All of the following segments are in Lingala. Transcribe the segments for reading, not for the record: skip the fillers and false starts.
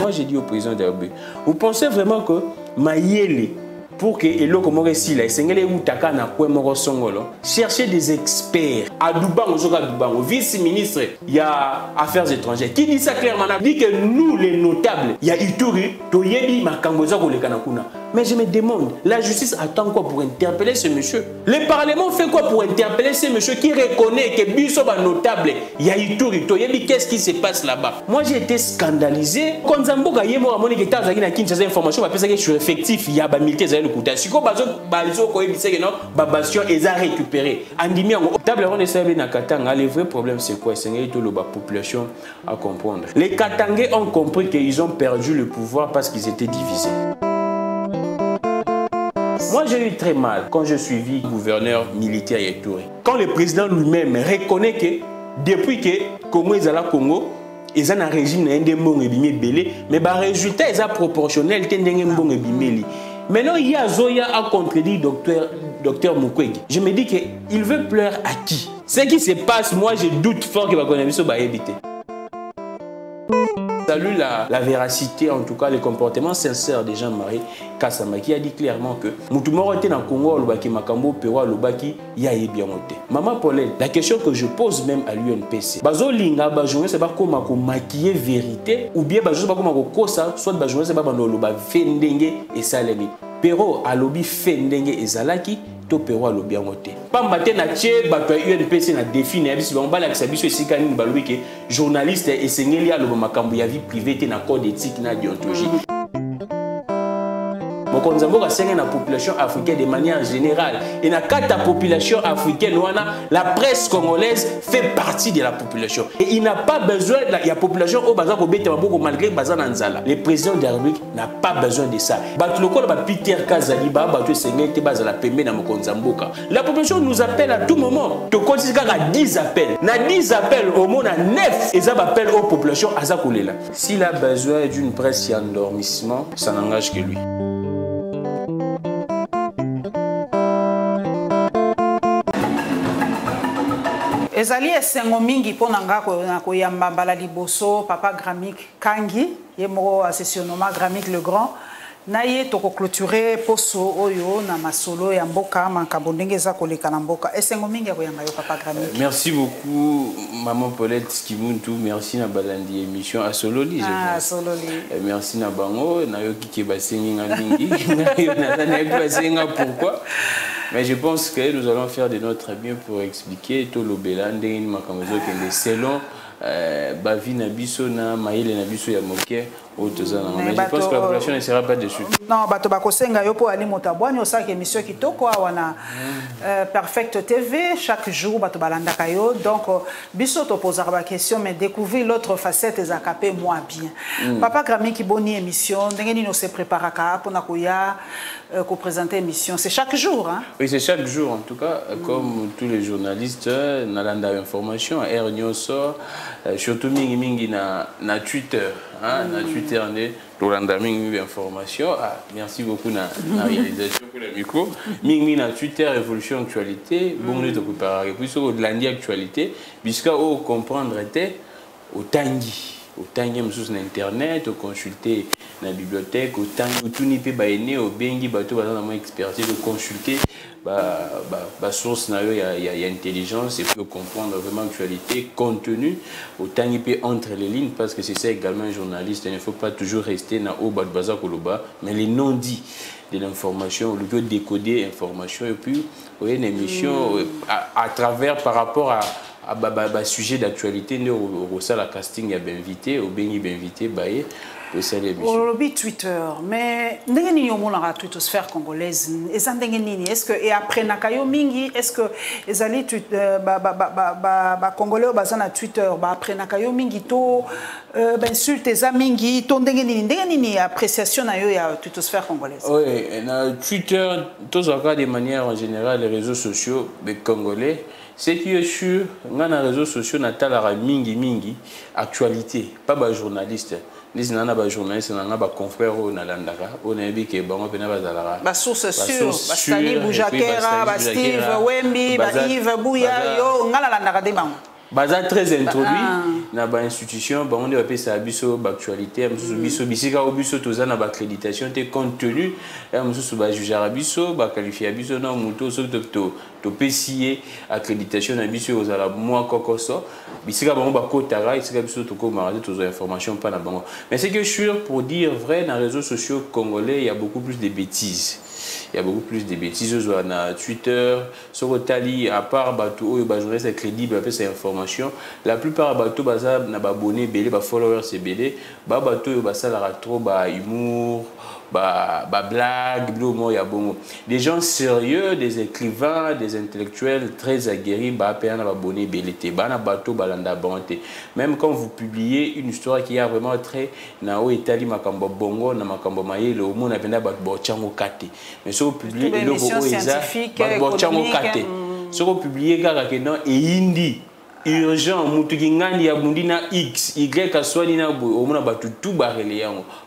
moi j'ai dit au président d'Abe, vous pensez vraiment que Mayele, pour que Elo Komore Sila, Sengele Utaka na Kwemoro Songolo, chercher des experts à Duban, au vice-ministre, il y a Affaires étrangères, qui dit ça clairement, dit que nous les notables, il y a Ituri, Toyebi, Makamboza, Kanakuna. Mais je me demande, la justice attend quoi pour interpeller ce monsieur? Le Parlement fait quoi pour interpeller ce monsieur qui reconnaît que Bisso est notable? Il y a Ituri, Toyebi, qu'est-ce qui se passe là-bas? Moi j'ai été scandalisé. Quand Zamboka Yemo a monné que t'as une Kinshasa information, parce que je suis effectif, il y a des militaires qui ont été. Si on a récupéré, le vrai problème c'est quoi? C'est que la population à comprendre. Les Katangais ont compris qu'ils ont perdu le pouvoir parce qu'ils étaient divisés. Moi, j'ai eu très mal quand je suivis le gouverneur militaire Yetouré. Quand le président lui-même reconnaît que depuis que Congo est à la Congo, ils ont un régime de bon ebimé belé, mais le résultat est proportionnel tendeng bon ebimé. Maintenant, il y a Zoya à contredire docteur Mukwege. Je me dis qu'il veut pleurer à qui? Ce qui se passe, moi, je doute fort qu'il va connaître ce éviter. Salut la véracité, en tout cas, le comportement sincère de Jean-Marie Kassama qui a dit clairement que Moutoumoro était dans le Congo, Lubaki Makambo, Pewa, Lubaki, Yaye bien monté. Maman Paulette, la question que je pose même à l'UNPC, Bazo Linga, Bajoumé, c'est pas comment maquiller vérité, ou bien Bajo, c'est pas comment kosa, soit Bajoumé, c'est pas comment Loba Fendenge et Salemi. Pero, Alobi Fendenge et Zalaki, to Pero Alobi en moté. Pas matin na tché, bato UNPC na défi, na bis, on va l'accès, et si kanin baloui que journaliste et sengeli aloba makambo ya vie privée, na code éthique, na déontologie. Nous avons la population africaine de manière générale. Et dans la population africaine, la presse congolaise fait partie de la population. Et il n'a pas besoin, la population au Bazar malgré Bazar Nanzala. Le président de la République n'a pas besoin de ça. La population nous appelle à tout moment. Tu continues à 10 appels. Na 10 appels, au moins 9 et ça appelle aux populations à Zakolela. S'il a besoin d'une presse et endormissement, ça n'engage que lui. Ezali esengo mingi pona nga koyamba bala liboso papa Gramik Kangi yemo assessionnement Gramik le Grand na ye toko clôturer poso oyo na masolo ya mboka makambo ndenge za koleka na mboka esengo mingi koyamba yo papa Gramik. Merci beaucoup maman Paulette Skimuntu, merci na balandi émission à Sololi. Ah Sololi. Merci na bango na yo ki basengi nga mingi na yo na basenga pourquoi. Mais je pense que nous allons faire de notre mieux pour expliquer tout le Belande, selon Bavi Nabiso, Maïle Nabiso Yamoké, mais je pense que la population ne sera pas dessus. Non, bato bakosenga yo po ali motabwani osaka émission kitoko wana Perfect TV chaque jour bato balanda kayo donc biso to poser ba question mais découvrir l'autre facette ezakapé moins bien. Papa Gramik ki boni émission ndenge ni no se préparaka pour na koya ko présenter émission c'est chaque jour hein. Oui, c'est chaque jour en tout cas comme tous les journalistes nalanda information Air Nyoso surtout mingi na Twitter hein, na Twitter né Rolanda mingi information merci beaucoup na réalisation pour le micro mingi na Twitter évolution actualité bon nous te préparer puis sur de lundi actualité puisque au comprendre était au tangi msus na internet au consulter na bibliothèque au tangi tout ni pe ba ene au bengi bato ba na expertise de consulter source na yo ya intelligence et puis comprendre vraiment l'actualité contenu autant il peut entre les lignes parce que c'est ça également un journaliste il ne faut pas toujours rester na au baza koloba mais les non dits de l'information le lieu décoder information et puis une émission à travers par rapport à sujet d'actualité ne au la casting a bien invité au béni bien invité baé Aujourd'hui Twitter, mais ndenge nini omona twittosphère congolaise est-ce que et après nakayo mingi est-ce que ezali congolais baza na Twitter après nakayo mingi to insulte za mingi to ndenge nini appréciation na yo ya twittosphère congolaise. Oui, na Twitter tous encore de manière en général les réseaux sociaux des Congolais. Ce qui est sûr, dans les réseaux sociaux, na talara mingi actualité, pas ba journaliste. Nous avons des journalistes, nous avons des confrères au Nalandaka, on a dit que bon, on a des sources sûres, Stani Boujakera, Steve Wemby, Yves Bouya, yo, on a Nalandaka des bancs. Baza très introduit dans l'institution, on a appelé ça actualité, bisika obiso toza na accréditation te compte tenu mususu ba juger abiso ba qualifier abiso na muto so to pesier accréditation na biso aux ala moi kokoso bisika bango ba kotara isika biso to ko marrer tous informations pas na bango. Mais c'est que je suis sûr pour dire vrai dans les réseaux sociaux congolais, il y a beaucoup plus de bêtises. Il y a beaucoup plus de bêtises sur Twitter, sur Tali, à part Batou, c'est crédible, après ces informations. La plupart Batou, n'a abonné, belé, followers, c'est belé. Batou, ça la trop, humour, blague, il y a bon. Des gens sérieux, des écrivains, des intellectuels très aguerris, abonné, belé, Batou, balanda, bonté. Même quand vous publiez une histoire qui a vraiment très, Nao et Tali, Makambo Bongo, Namakambo Maye, le monde a bien Bochango Kate. Mais si vous publiez des émissions scientifiques, économiques, si vous publiez et Indi, urgent, Moutugingani, Abundina X, Y, Aswanina, tout barré.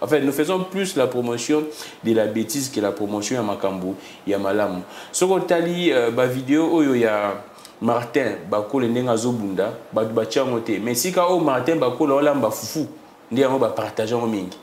En fait, nous faisons plus la promotion de la bêtise que la promotion à Makambo, Yamalam. Si vous avez une vidéo, il y a Martin, Bakole Nengazo Bunda, Batchangote. Mais si Martin Bakole, on l'a foufou, on va partager en mingi.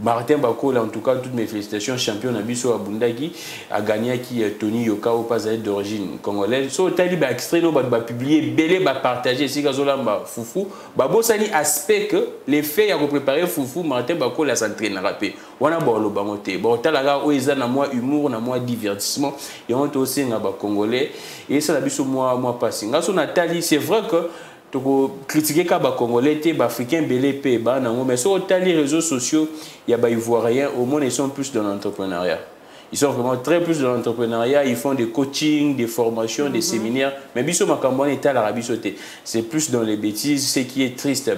Martin Bakola, en tout cas, toutes mes félicitations, champion Nabiso Abundagi, a gagné qui Tony Yoka au pas d'origine congolaise. So, tali ba extrait, no ba publier, belé ba partager, si gazola ba foufou, ba bosani aspect que les faits à préparer foufou, Martin Bakola s'entraîne à rapper. Wana ba lo bangote. Bon, talaga oeza na moi humour, na moi divertissement, et on aussi na ba congolais, et ça la biso moi passé. Ngaso Nathalie, c'est vrai que critiquer les Congolais, les Africains, les mais sur les réseaux sociaux, il y a des Ivoiriens, au moins ils sont plus dans l'entrepreneuriat. Ils sont vraiment très plus dans l'entrepreneuriat, ils font des coachings, des formations, des séminaires. Mais Bisso Makambouane est à l'Arabie Saoudite. C'est plus dans les bêtises, ce qui est triste.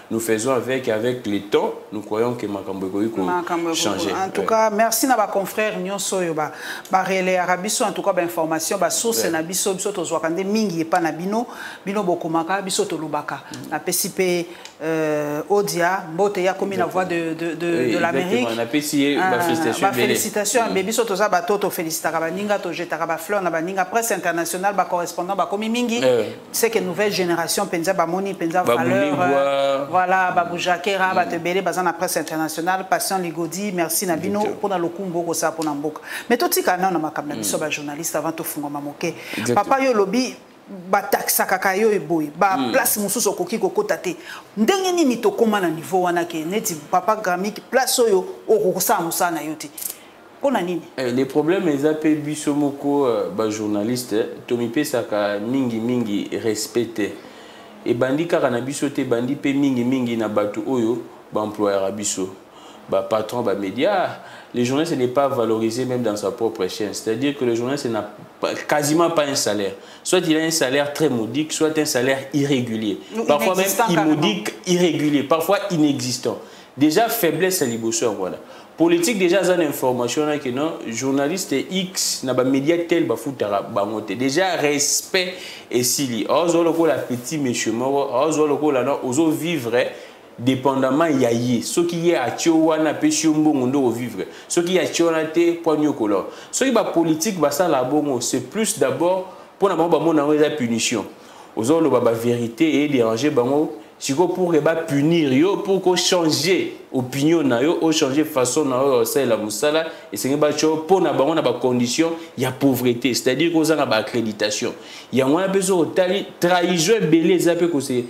Nous faisons avec le temps, nous croyons que Makambouane peut changer. En tout cas, merci à nos confrères Nyonso Yoba. Barrele Arabie Saoudite, en tout cas, information, source na biso biso to zwakande mingi pa na bino bokomaka biso to lubaka. Na PCP Odia, Bote ya comme la voix de l'Amérique. On a PCP félicitations à Baby Soto za bato to félicitaka baninga to jetaka ba fleur na baninga presse internationale ba correspondant ba komi mingi. C'est que nouvelle génération penza ba moni penza valeur. Voilà, Babou Jakera, Batebele, Bazan la presse internationale, Patient Ligodi, merci Nabino, pour la Lokumbo, Gosa, pour Namboka. Mais tout ce qui est là, on a un soba journaliste avant de faire un papa yo lobby, Bataksa Kakayo et Boy, place Moussou Koki Kokotate. Ndengeni ni to koma na niveau wana ke neti papa Grammy place yo Orosa Moussa na yoti. Les problèmes, ils appellent Bissomoko, journaliste, Tomi Pesaka, mingi respecté. Et bandi karanabiso te bandi pe mingi na batu oyo ba employeur abiso ba patron ba média. Le journaliste n'est pas valorisé même dans sa propre chaîne, c'est-à-dire que le journaliste n'a quasiment pas un salaire. Soit il a un salaire très modique, soit un salaire irrégulier, parfois même immodique, irrégulier, parfois inexistant. Déjà faiblesse à liboso voilà. Politique déjà une information que non journaliste X n'a pas média tel ba futara ba monte déjà respect et sili ozo loko la petit monsieur moro ozo loko la non ozo vivre dépendamment yayi ce qui est à tiowana pesio mbongo vivre ce qui est à tionate poigno color ce qui ba politique ba ça la bongo c'est plus d'abord pour na ba mona la punition ozo lo ba vérité et déranger bango si vous pourrez punir yo pour qu'on changer opinion na yo ou changer façon na yo ça la musala et c'est pour na bango na ba condition il y a pauvreté c'est-à-dire qu'on a ba accréditation il y a moins besoin de trahison belé zape que c'est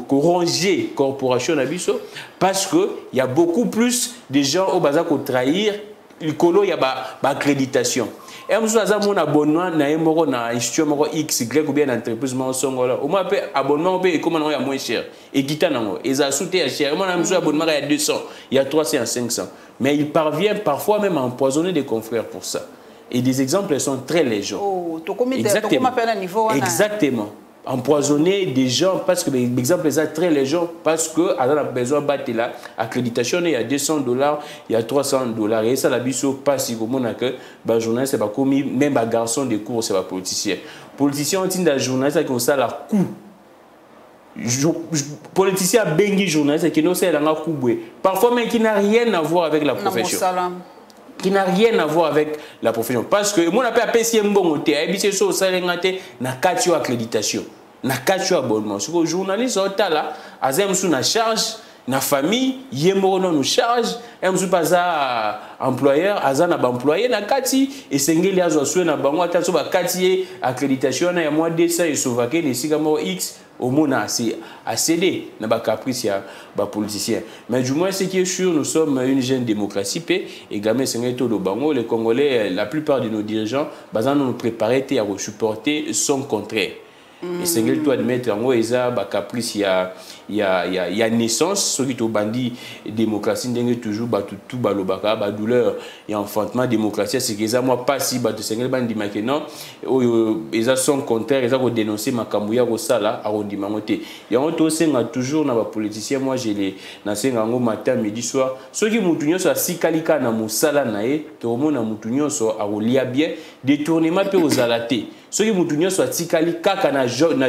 ranger corporation na biso parce que il y a beaucoup plus de gens au bazar qu'on trahir il y a ba accréditation. Et je suis abonnement na institution X, Y ou bien entreprise au moins abonnement comment moins cher et qui et ça soutient cher. Moi je suis abonnement il y a 200, il y a 300, il y a 500. Mais il parvient parfois même à empoisonner des confrères pour ça. Et des exemples sont très légers. Oh, exactement. Empoisonner des gens parce que l'exemple est très léger parce que on a besoin de battre la accréditation il y a $200 il y a $300 et ça la biso passe si comme on a que ba journaliste c'est pas commis même ba garçon de cours c'est pas politicien on tient dans journaliste comme ça la coup politicien bengi journaliste qui non c'est la coup parfois mais qui n'a rien à voir avec la profession qui n'a rien à voir avec la profession parce que mon appel PCM bon te habité sur salengate na katio accréditation na kati ya abonnement. Ce que journaliste otala azem sous na charge na famille yembo no charge emzu paza employeur azana ba employé na kati esengeli azo sou na bango ata so ba kati accréditation na ya mois de ça et sauvake les sigamo X au monde a cédé na ba caprice ya ba politicien. Mais du moins ce qui est sûr, nous sommes une jeune démocratie et gamé sengeli to do bango les Congolais, la plupart de nos dirigeants bazana nous préparer à supporter son contraire. Et c'est que tu admettre en haut eza ba caprice ya naissance ceux qui to bandi démocratie ndenge toujours ba tout balobaka ba douleur et enfantement démocratie c'est que ça moi pas si ba to sengel bandi makeno eza son contraire eza ko dénoncer makambu ya ko sala a ondima ngote yango to senga toujours na ba politicien moi je les na senga ngo matin midi soir ceux qui mutunyo so sikalika na musala na ye to mona mutunyo so a lia bien détournement pe aux alaté ceux qui mutunyo so tikali kaka na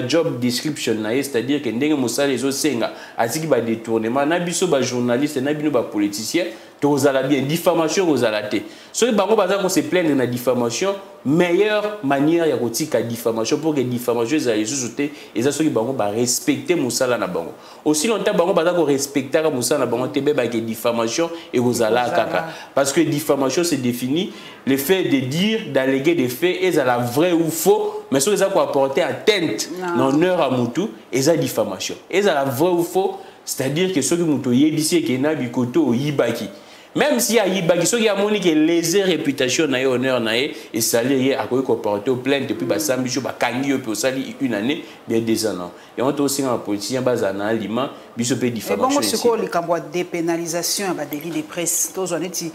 job description na ye c'est-à-dire que ndenge musala les senga atiki ba détournement na biso ba journaliste na bino ba politicien to zala bien diffamation aux alaté ceux qui bango baza ko se plaindre na diffamation meilleure manière ya kotika diffamation pour que diffamation za yesusuté et ça ceux qui bango ba respecter musala na bango aussi longtemps bango baza ko respecter ka musala na bango te be ba que diffamation et aux ala kaka parce que diffamation c'est défini le fait de dire d'alléguer des faits et ça la vrai ou faux mais ceux qui ont apporté atteinte l'honneur à mutu et ça diffamation et ça la vrai ou faux c'est-à-dire que ceux qui mutu yebisi ke na bikoto yibaki même si y a yibaki ceux qui a moni que léser réputation na honneur na et salaire a ko porter plainte puis ba sambicho ba kangi pe sali une année bien 2 ans et on aussi en politicien bazana aliment biso pe diffamation c'est quoi le cambo dépénalisation ba délit de presse to zoneti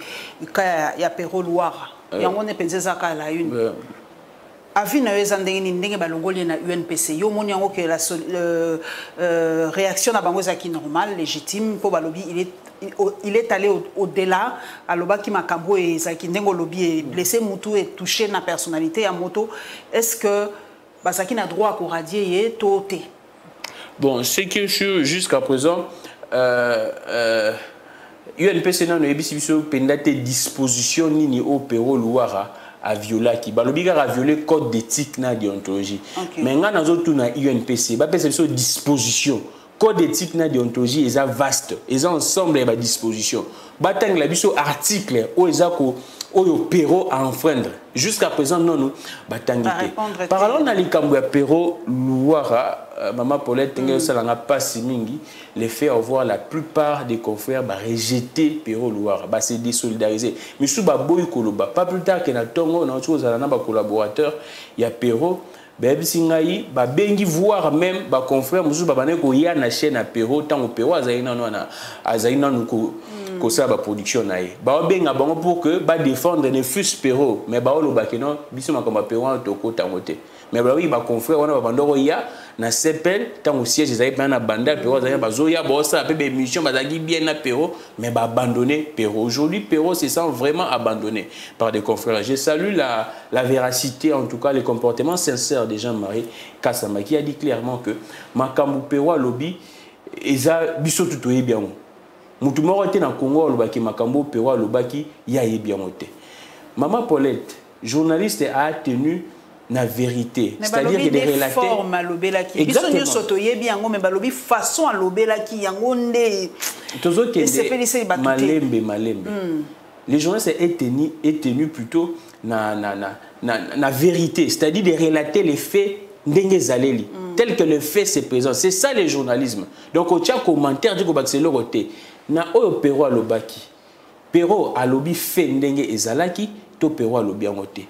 ka ya Pero Louara yango ne penseza ka la une avis na yeza ndenge balongoli na UNPC yo moni yango que la réaction na bango za ki normal légitime pour balobi il est allé au-delà à l'obaki makambo et zaki ndengo lobby et blessé mutu et touché na personnalité à moto est-ce que basaki na droit à radier et toté bon c'est que jusqu'à présent UNPC na no ebisi biso pendate disposition nini au Pero Louara a violé qui balobi a violé code d'éthique na déontologie mais nga nazo tout na UNPC ba pesa biso disposition code d'éthique na déontologie est vaste et ensemble à disposition batang la biso article o ezako oyo Pero à enfreindre jusqu'à présent non nous batangité parlons na likambo ya Pero Louara maman Paulette ngé salanga pas mingi les fait avoir la plupart des confrères ba rejeter Pero Louara ba se désolidariser mais sous ba boy koloba pas plus tard que na tongo na chose na ba collaborateur ya Pero Singaï, ba bengi voir même ba confrère musu ba bané ko ya na chaîne à Pero tant au Pero azaina no ko ça ba production naï ba benga bango pour que ba défendre ne fût Pero mais ba lo ba keno biso makamba Pero to ko tangote mais ba oui ba confrère wana ba bandoro ya na CPL tant au siège ezai na banda Pero azaina ba zoya ba ça pe be mission ba zaki bien na Pero mais ba abandonner Pero aujourd'hui Pero se sent vraiment abandonné par des confrères. Je salue la véracité en tout cas les comportements sincères de Jean-Marie Kassama qui a dit clairement que makambu Pero lobby eza biso tout bien mutu moko te na Congo lobaki makambu Pero lobaki ya bien moté maman Paulette journaliste a tenu na vérité c'est-à-dire que des relatés forme lobelaki biso nyo soto yebi yango mais balobi façon à lobelaki yango ndé tozo kende malembe les journalistes est tenu plutôt na vérité c'est-à-dire de relater les faits ndenge zaleli tel que le fait se présente c'est ça le journalisme donc au tia commentaire du ko bakselo côté na oyo Pero alobaki Pero alobi fait ndenge ezalaki to Pero alobi ngote.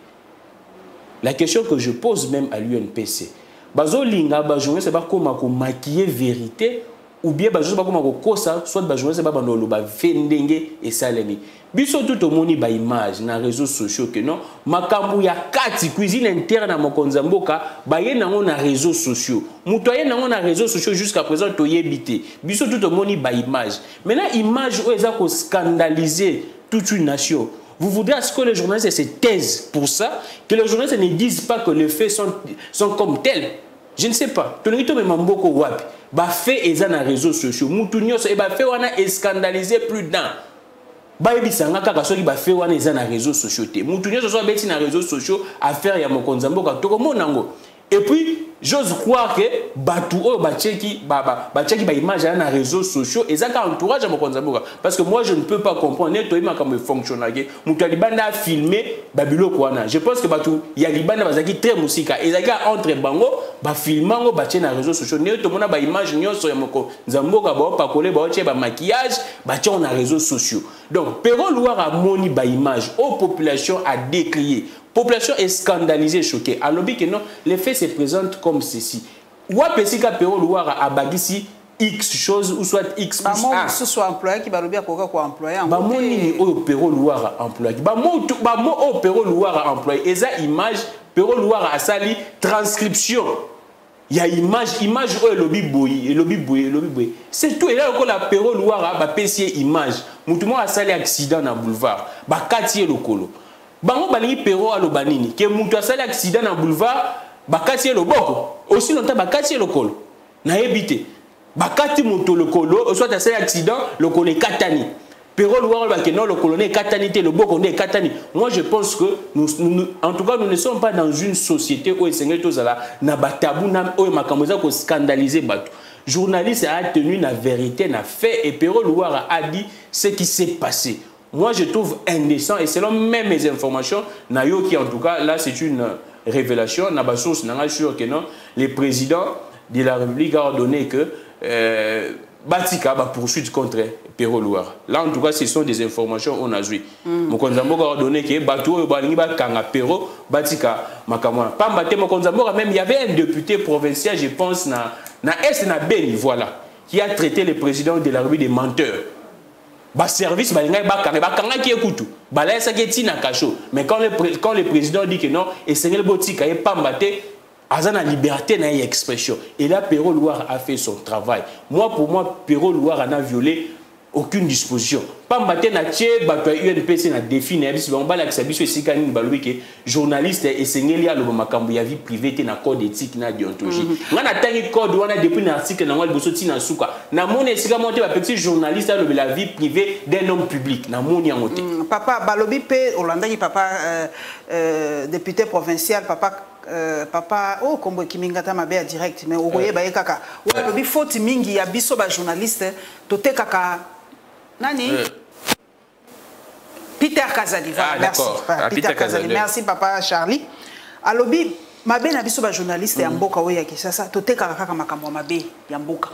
La question que je pose même à l'UNPC, bazo linga ba journaliste ba koma ko maquiller vérité ou bien ba journaliste ba koma ko kosa soit ba journaliste ba bandolo ba vendenge et salemi. Biso tout au moni ba image na réseaux sociaux que non makambu ya kati cuisine interne na mokonza mboka ba ye nango na réseaux sociaux. Mutoye nango na réseaux sociaux jusqu'à présent to yebité. Biso tout au moni ba image. Maintenant image o eza ko scandaliser toute une nation. Vous voudrez à ce que les journalistes se taisent pour ça, que les journalistes ne disent pas que les faits sont comme tels. Je ne sais pas. Tonito me mamboko wapi. Ba fait eza na réseaux sociaux. Mutunyo so e ba fait wana scandaliser plus d'un. Ba ebisanga kaka soki ba fait wana eza na réseaux sociaux te. Mutunyo so beti na réseaux sociaux affaire ya mokonza mboka toko monango. Et puis, j'ose croire que Batou ou Bacheki, Bacheki, image dans les réseaux sociaux, et ça entourage à mon Konzamboka. Parce que moi, je ne peux pas comprendre, comme fonctionnaire, Moutaliban a filmé Babilo Kwana. Je pense que Batou, il y a Liban qui très musique. Et ça entre Bango, filmant, Bacheki dans les réseaux sociaux. Tout le monde a une image, sur Konzamboka, pas collé, maquillage, Bacheki dans les réseaux sociaux. Donc, Pero Louara a moni image, aux populations a décrié. Population est scandalisée, choquée. Alors que non, les faits se présentent comme ceci. Ou à Pessika Pero Louara a bagisi X choses ou soit X plus A. Ce soit employé qui va le bien quoi employé. Bah moi ni au Pero Louara employé. Bah moi au Pero Louara employé. Et ça image Pero Louara a sali transcription. Il y a image où le lobby boy. C'est tout. Et là encore la Pero Louara ba pessier image. Moutouma a sali accident dans boulevard. Bah quartier le colo. Bango balingi Pero alobanini ke mutu asali accident na boulevard bakati le boko aussi longtemps bakati le kolo na ebité bakati mutu le kolo soit asali accident le kolo katani Pero Louara ba ke non le kolo ne katani te le boko ne katani. Moi je pense que nous en tout cas nous ne sommes pas dans une société où esengeli tozala na batabou na o makambo za ko scandaliser bato. Journaliste a tenu la vérité na fait et Pero Louara a dit ce qui s'est passé. Moi, je trouve indécent, et selon même mes informations, Nayo qui en tout cas, là, c'est une révélation. N'a source, n'a sûr que non. Le président de la République a ordonné que Batika va poursuivre contre Pero Louara. Là, en tout cas, ce sont des informations qu'on a jouées. Mokonzambo a ordonné que Batou Balingi Kanga Pero Batika Makamwa. Pambate Mokonzambo, même il y avait un député provincial, je pense, na Est na Beni, voilà, qui a traité le président de la République des menteurs. Bah service qui écoute mais quand le président dit que non et c'est le botika et pas maté azana liberté na expression et là Pero Louara a fait son travail. Pour moi Pero Louara n'a violé aucune disposition. Pas maté na tché bato UNPC na défi na biso on ba la biso esikani balobi ke journaliste et sengeli aloba makambo ya vie privée te na code éthique na déontologie. Ngana tangi code wana depuis na article na ngwa liboso tina suka. Na moni esika monté ba petit journaliste aloba la vie privée d'un homme public na moni yangote. Papa balobi pe Olanda ki papa député provincial papa oh kombo kimingata mabe direct mais okoye ba kaka. Wa balobi faute mingi ya biso ba journaliste to te kaka Nani Peter Kazali. Merci. Peter Kazali. Merci papa Charlie. Alobi mabe na biso ba journaliste ya mboka oya kisasa to teka kaka makambo mabe ya mboka.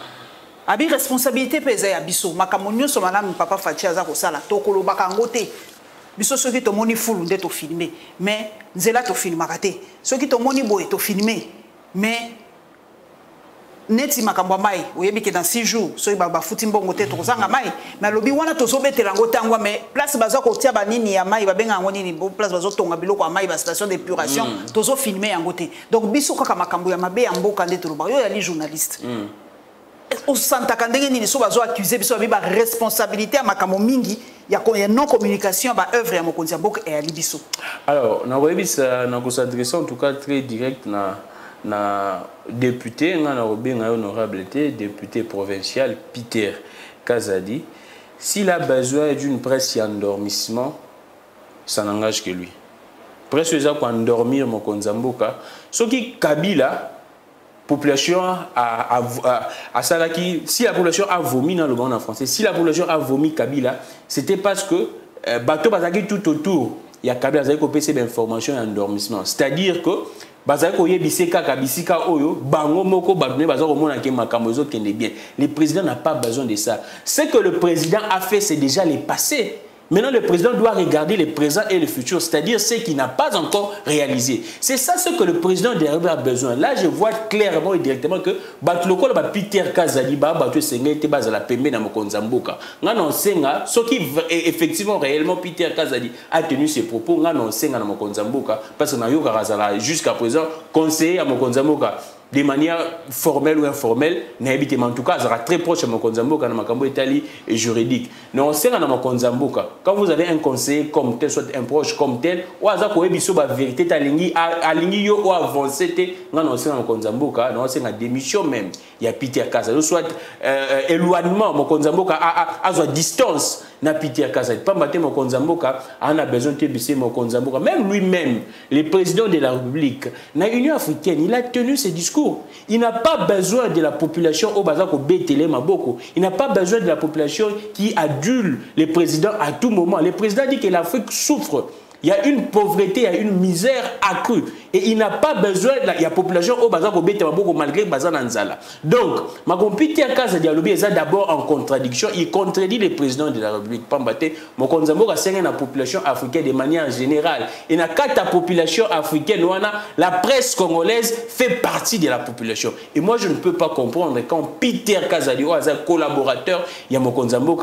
Abi responsabilité peza ya biso makambo nyonso malamu papa Fachi aza ko sala to kolobaka ngote. Biso soki to moni fulu nde to filmer mais nzela to filmaka te. Soki to moni boye to filmer mais neti makambo mai oyebi ke dans 6 jours so ba futi mbongo te to kozanga mai mais lobi wana to sobetela ngo tangwa mais place baza ko tia ba nini ya mai ba benga ngo nini bo place bazo tonga biloko ya mai ba station d'épuration to zo filmer yango te donc biso kaka makambo ya mabe ya mboka nde to lo ba yo ya li journaliste o santa kandenge nini so bazo accuser biso ba responsabilité ya makambo mingi ya non communication ba œuvre ya mokonzi ya mboka e ya li biso. Alors na webisa na ko s'adresser en tout cas très direct na député honorable député provincial Peter Kazadi. S'il a besoin d'une presse et endormissement, ça n'engage que lui. Presse pour endormir Mokonzamboka. Ce qui Kabila, population a Salaki, si la population a vomi dans le monde en français, si la population a vomi Kabila, c'était parce que bateau Bazaki tout autour, il y a Kabila qui a copié d'informations et endormissement. C'est-à-dire que le président n'a pas besoin de ça. Ce que le président a fait, c'est déjà le passé. Maintenant, le président doit regarder le présent et le futur, c'est-à-dire ce qu'il n'a pas encore réalisé. C'est ça ce que le président de la République a besoin. Là, je vois clairement et directement que Peter Kazali, ce qui effectivement réellement Peter Kazali a tenu ses propos, parce que jusqu'à présent, conseiller à Mokonzamboka de manière formelle ou informelle, en tout cas, ça sera très proche de Mokonzamboka dans Makambo Italie et juridique. Mais on sait dans Mokonzamboka, quand vous avez un conseiller comme tel, soit un proche comme tel, ou à ça, la vérité, aligné ou avancé, on sait dans Mokonzamboka, on sait dans démission même, il y a Peter Kazali, soit éloignement, Mokonzamboka à distance. na Peter Kazadi. Pas maté Mokonzamboka, on a besoin de baisser Mokonzamboka. Même lui-même, le président de la République, dans l'Union africaine, il a tenu ses discours. Il n'a pas besoin de la population au Bazako Bétélé Maboko. Il n'a pas besoin de la population qui adule les présidents à tout moment. Le président dit que l'Afrique souffre. Il y a une pauvreté, il y a une misère accrue. Et il n'a pas besoin, il y a une population au Bazar malgré Bazar Nanzala. Donc, ma compétition est d'abord en contradiction. Il contredit le président de la République. Pambate, mon Konzambo a serré la population africaine de manière générale. Et dans la population africaine, la presse congolaise fait partie de la population. Et moi, je ne peux pas comprendre quand Peter Kazadi, un collaborateur, il y a mon Konzambo,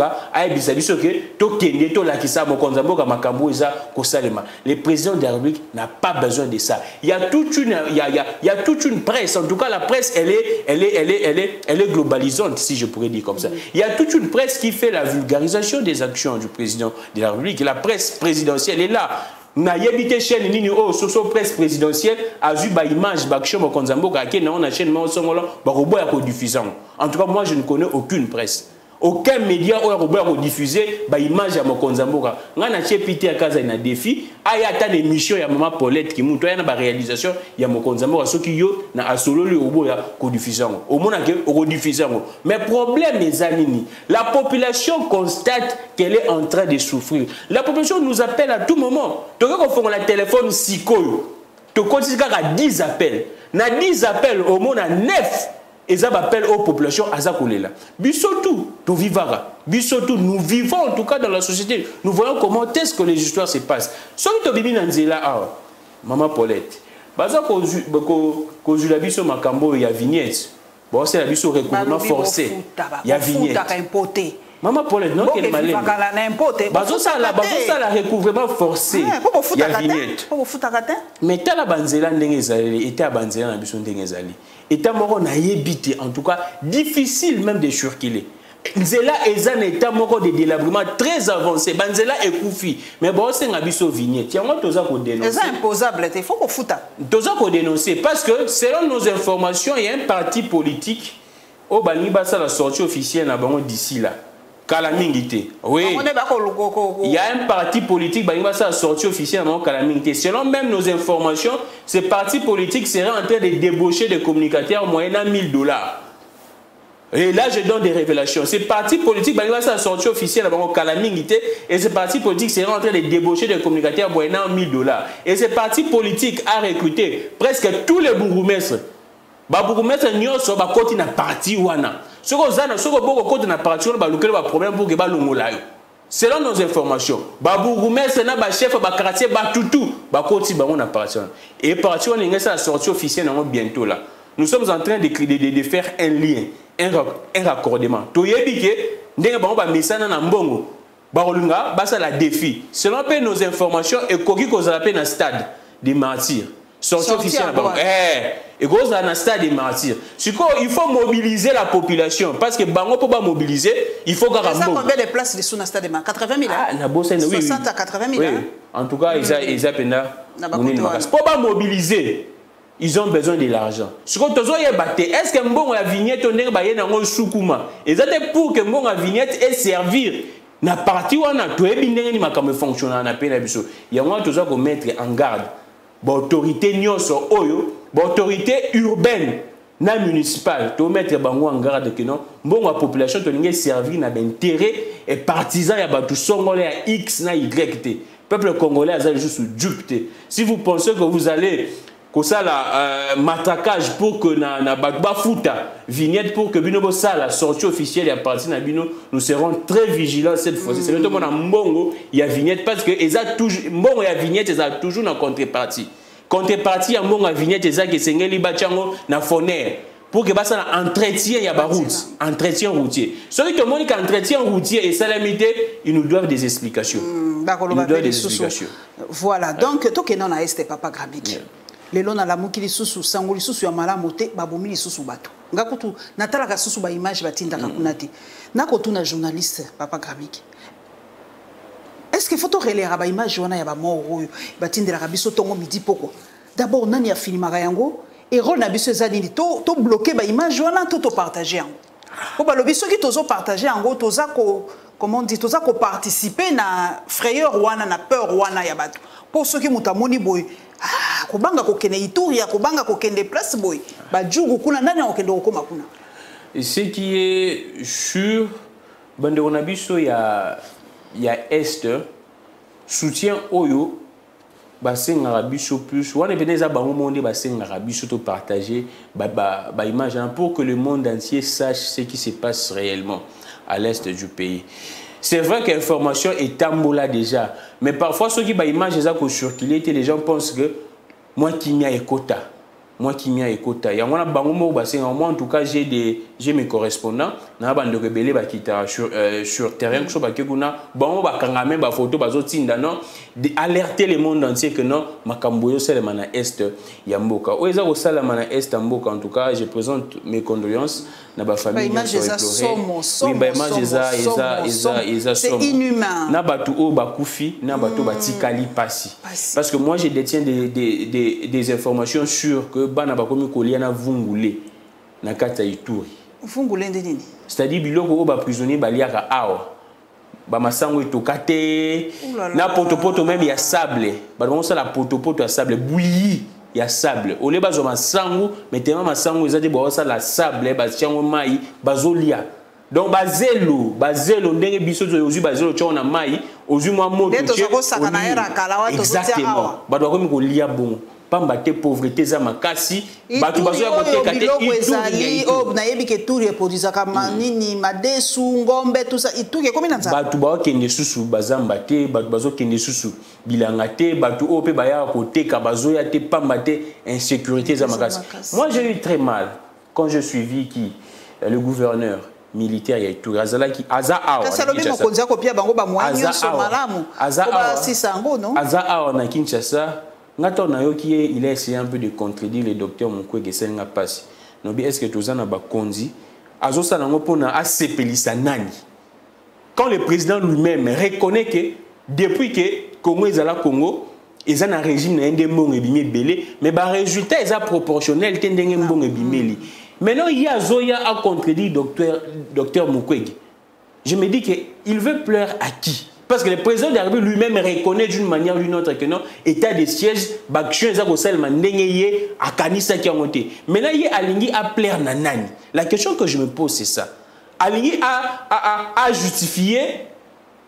le président de la République n'a pas besoin de ça. Il y a toute une presse. En tout cas, la presse, elle est globalisante, si je pourrais dire comme ça. Il y a toute une presse qui fait la vulgarisation des actions du président de la République. La presse présidentielle est là. Na yebite chaîne nini oh soso presse présidentielle a vu ba image ba action mo konzamboka ke na on a chaîne mo songolo ba robo ya ko diffuser. En tout cas, moi je ne connais aucune presse. Aucun média ou a diffusé ba image ya Mokonzamboka. Ngana che Peter Kazadi na défi aya ta émission ya maman Paulette qui muto ya na ba réalisation ya Mokonzamboka soki yo na asololi obo ya ko diffuser. Au mona ke ko diffuser. Mais problème les anini, la population constate qu'elle est en train de souffrir. La population nous appelle à tout moment. Tu ko font la téléphone sikoyo. Tu considères à 10 appels. Na 10 appels au mona 9 et ça appelle aux populations à Zakolela. Bissotou, tu vivara. Bissotou, nous vivons en tout cas dans la société. Nous voyons comment est-ce que les histoires se passent. Soit tu bibi nanzela ah, maman Paulette. Baza ko la biso makambo ya vignette. Bon c'est la biso recouvrement forcé. Il y a vignette. Maman Paulette, non qu'elle malade. Bazo ça la recouvrement forcé. Il y a vignette. Mais t'as la banzela ndengezali et t'as banzela na biso ndengezali. Et t'as moro na yebite en tout cas difficile même de circuler. Nzela ezan état moko de délabrement très avancé. Banzela ekoufi. Mais bon c'est nga biso vignette. Yango toza ko dénoncer. C'est imposable, il faut ko futa. Toza ko dénoncer parce que selon nos informations, il y a un parti politique au Bani Bassa la sortie officielle na bango d'ici là. Kalamingité. Oui. Il y a un parti politique qui a sorti officiellement Kalamingité. Selon même nos informations, ce parti politique serait en train de débaucher des communicateurs moyennant $1000. Et là, je donne des révélations. Ce parti politique qui a sorti officiellement Kalamingité et ce parti politique serait en train de débaucher des communicateurs moyennant $1000. Et ce parti politique a recruté presque tous les bourgmestres. Bourgmestres nyonso ba koti na parti wana. Selon nos informations, chef quartier et parti on est sortie officiellement bientôt là. Nous sommes en train de faire un lien, un raccordement. Défi. Selon nos informations, et un stade de martyrs. Sortie officiellement. Et gros dans un stade de martyrs. Il faut mobiliser la population parce que bango pour pas mobiliser, il faut gagner. Ça combien de places de sous un stade de 80 000. Ah, na bosse 60 à 80 000. Oui. En tout cas, ils a peine pour pas mobiliser. Ils ont besoin de l'argent. Ce qu'on doit est-ce que mbongo la vignette on est baye na ngo sukuma. Et ça pour que mbongo la vignette et servir na parti wana to ebindenge ni makamo fonctionner na peine biso. Ya moi toza ko mettre en garde. Autorité nyonso oyo, autorité urbaine na municipale, to mettre bango en garde que non, bon la population to ninge servir na intérêt et partisan ya batu songolais à X na Y. Peuple congolais a juste dupe. Si vous pensez que vous allez que ça la matraquage pour que na ba futa vignette pour que bino ça la sortie officielle à partir na bino, nous serons très vigilants cette fois-ci. C'est notamment na mbongo il y a vignette parce que eza toujours mbongo ya vignette eza toujours en contrepartie. Contrepartie ya mbongo ya vignette eza que sengeli bachango na foner pour que ça entretien ya ba route, entretien routier. Celui qui monique entretien routier et salamité, ils nous doivent des explications. Ils nous doivent des explications. Voilà, donc to kenon na este papa Gramiki. Lelo na lamuki lisusu sango lisusu ya malamu te babomi lisusu bato ngakutu natalaka lisusu ba image batindaka kuna te nakotu na journaliste papa Gramiki est-ce que photo relera ba image wana ya ba mort batindelaka biso tongo midi poko d'abord nani ya filmaka yango et rôle na biso ezali to bloquer ba image wana to partager yango po balobi soki tozo partager yango toza comment on dit, tout ça qu'on participer na frayeur wana na peur wana ya bato. Pour ceux qui mutamoni boy, ah, kobanga ko kene Ituri, kobanga ko kende place boy, ba djugu kuna nani okende okoma kuna. Et ce qui est sûr, bande on a biso ya est soutien oyo bassin arabiso plus on est venu à bango monde bassin arabiso to partager ba image pour que le monde entier sache ce qui se passe réellement à l'est du pays. C'est vrai que l'information est tambola déjà, mais parfois ceux qui ba image ça ko circuler les gens pensent que moi qui m'y a écouté. Moi qui m'y a écouté. Il y a moi en tout cas j'ai mes correspondants. Na bande de rebelle ba kita sur terrain que so ba kekuna bon ba kanga même ba photo ba zotinda non alerter le monde entier que non makambo yo sele mana est ya mboka. O eza ko sala mana est mboka en tout cas je présente mes condoléances na ba famille qui sont éplorées. Oui ba image c'est inhumain. Na batu o ba kufi na batu ba tikali pasi. Parce que moi je détiens des informations sûres que bana ba komi kolia na vungule na kata Ituri. Vungule ndeni. C'est-à-dire biloko o ba prisonnier baliaka awa. Ba masango etokate na potopoto même ya sable. Ba on ça la potopoto ya sable bouilli ya sable. Ole bazo masango mais tellement masango ezati ba ça la sable ba tiango mai bazolia. Donc bazelo ndenge biso ozu bazelo tchona mai ozu mwa moto exactement. Ba doit komi ko lia bon. Pamba te pauvreté za makasi batu bazo ya koteka te Ituri na yebi ke Ituri produisa kama nini madesu ngombe tout ça Ituri komi na nzamba batu ba kende susu bazamba te batu bazo kende susu bilanga te batu o pe baya koteka bazo ya te pamba te insécurité za makasi. Moi j'ai eu très mal quand je suivi qui le gouverneur militaire ya Ituri azalaki aza awa kasalobi mokonzi akopia bango ba moyen so malamu aza sisango non aza awa na Kinshasa. Il a essayé un peu de contredire le docteur Mukwege Senga Passi. Est-ce que tu as un bakonzi quand le président lui-même reconnaît que depuis que Congo est à la Congo, ils ont un régime mais le résultat est proportionnel. Maintenant, il y a Zoya à contredire docteur Mukwege. Je me dis qu'il veut pleurer à qui? Parce que le président de la République lui-même reconnaît d'une manière ou d'une autre que non, état de siège, baction est à Kanisa qui a monté. Maintenant, il y a Alingi à plaire nanani. La question que je me pose, c'est ça. Alingi a justifié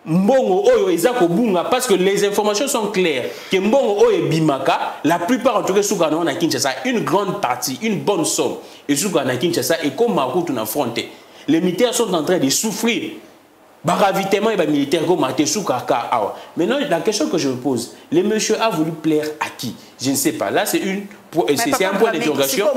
Mbongo Oyo Ezako Bunga parce que les informations sont claires. Que Mbongo Oyo Bimaka, la plupart en tout cas, Soukana na Kinshasa, une grande partie, une bonne somme, et Soukana Kinshasa, et comme Marco tout affronté. Les militaires sont en train de souffrir. Ravitaillement et militaire comme maintenant, la question que je me pose, le monsieur a voulu plaire à qui? Je ne sais pas. Là, c'est un point d'interrogation.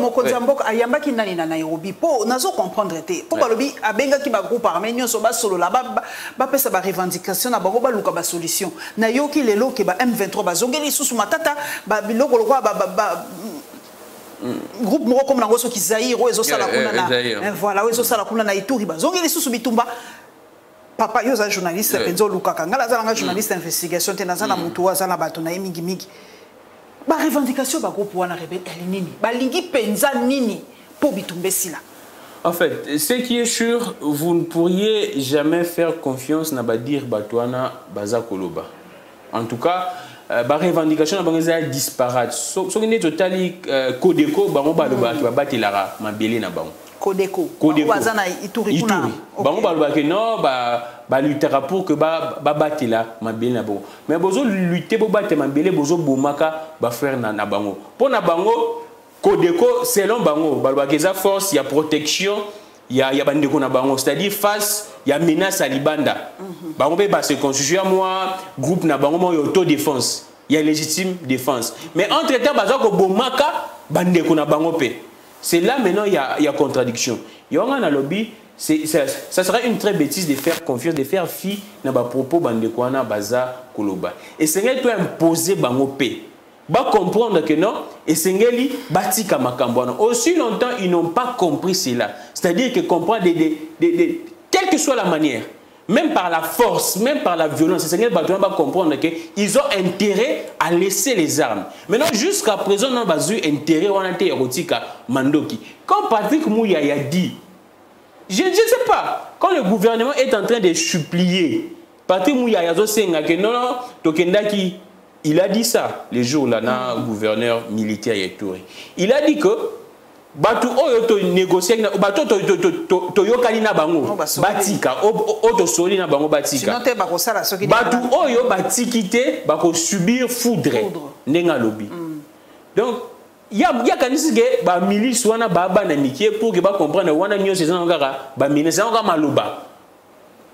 Groupe moko comme nango so kizaïro ezo sala kuna na voilà ezo sala kuna na Ituri bazongi les sous bitumba. Papa yo za journaliste penzo lukaka ngala za nga journaliste investigation te nazana mutu wa za na bato na mingi mingi ba revendication ba groupe wana rebelle nini ba lingi penza nini po bitumbe sila. En fait, ce qui est sûr, vous ne pourriez jamais faire confiance na ba dire batwana baza koloba. En tout cas, ba revendication na banza disparate. So ngene totali Codeco ba mo ba loba ki ba batelara mabele na bango. Codeco bazana Ituri kuna bango ba ke non ba luttera pour que ba batela mabele na bango. Mais bozo lutter bo batela mabele bozo bomaka ba frère na bango. Pour na bango Codeco selon bango ba ke za force ya protection ya bandeko na bango, c'est-à-dire face ya menace à libanda. Bango pe ba se constituer moi groupe na bango mo autodéfense, il y a légitime défense. Mais entre-temps bazo ko bomaka bandeko na bango pe. C'est là maintenant il y a contradiction. Il y a un lobby, ça serait une très bêtise de faire confiance, de faire fi na ba propos bandekwana baza koloba. Et c'est ngeli to imposer bango pe. Ba comprendre que non, et c'est ngeli batika makambwana. Aussi longtemps ils n'ont pas compris cela. C'est-à-dire que comprendre quelle que soit la manière, même par la force, même par la violence, c'est ngeli ba comprendre que ils ont intérêt à laisser les armes. Maintenant jusqu'à présent on a bazu intérêt on a été érotika mandoki. Quand Patrick Mouya a dit, je ne sais pas, quand le gouvernement est en train de supplier, Patrick Mouya Yazo Senga que non, Tokendaki, il a dit ça les jours là, le gouverneur militaire Yetouri. Il a dit que Batu Oyo to négocier, Batu to yokali na bango, Batika, Oto Soli na bango Batika. Batu Oyo Batikite, Bako subir foudre, Nenga lobby. Donc, il y a des milices qui sont pour que comprendre que les gens sont maloba.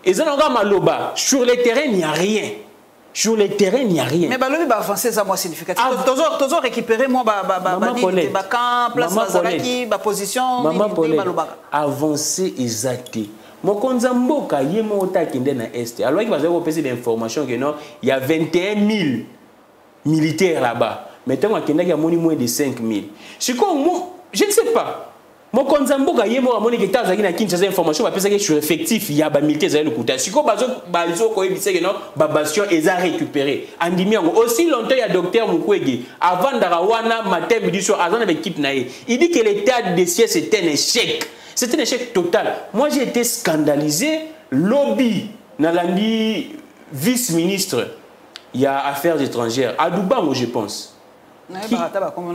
Et ça maloba. Sur le terrain, il n'y a rien. Sur le terrain, il n'y a rien. Mais le va avancer ça moi significatif. Toujours récupérer moi camp, place Bazalaki, position, Maman Paulette, avancer exactement. Mon konzamboka yemo otakinde na est. Alors il va avoir passer l'information que non, il y a 21 000 militaires là-bas. Maintenant, il y a moins de 5 000. Je ne sais pas. Mon konzamboka yemo amoni que t'as zaki na Kinshasa information va penser que sur effectif il y a ba militaires za le kuta. Siko bazo ko ebise que non ba bastion est à récupérer. Andimi aussi longtemps il y a docteur Mukwege avant d'arawana matin midi soir avant avec équipe naé. Il dit que l'état de siège c'est un échec. C'est un échec total. Moi j'ai été scandalisé. Lobby Nalandi vice-ministre il y a affaires étrangères à Dubango je pense.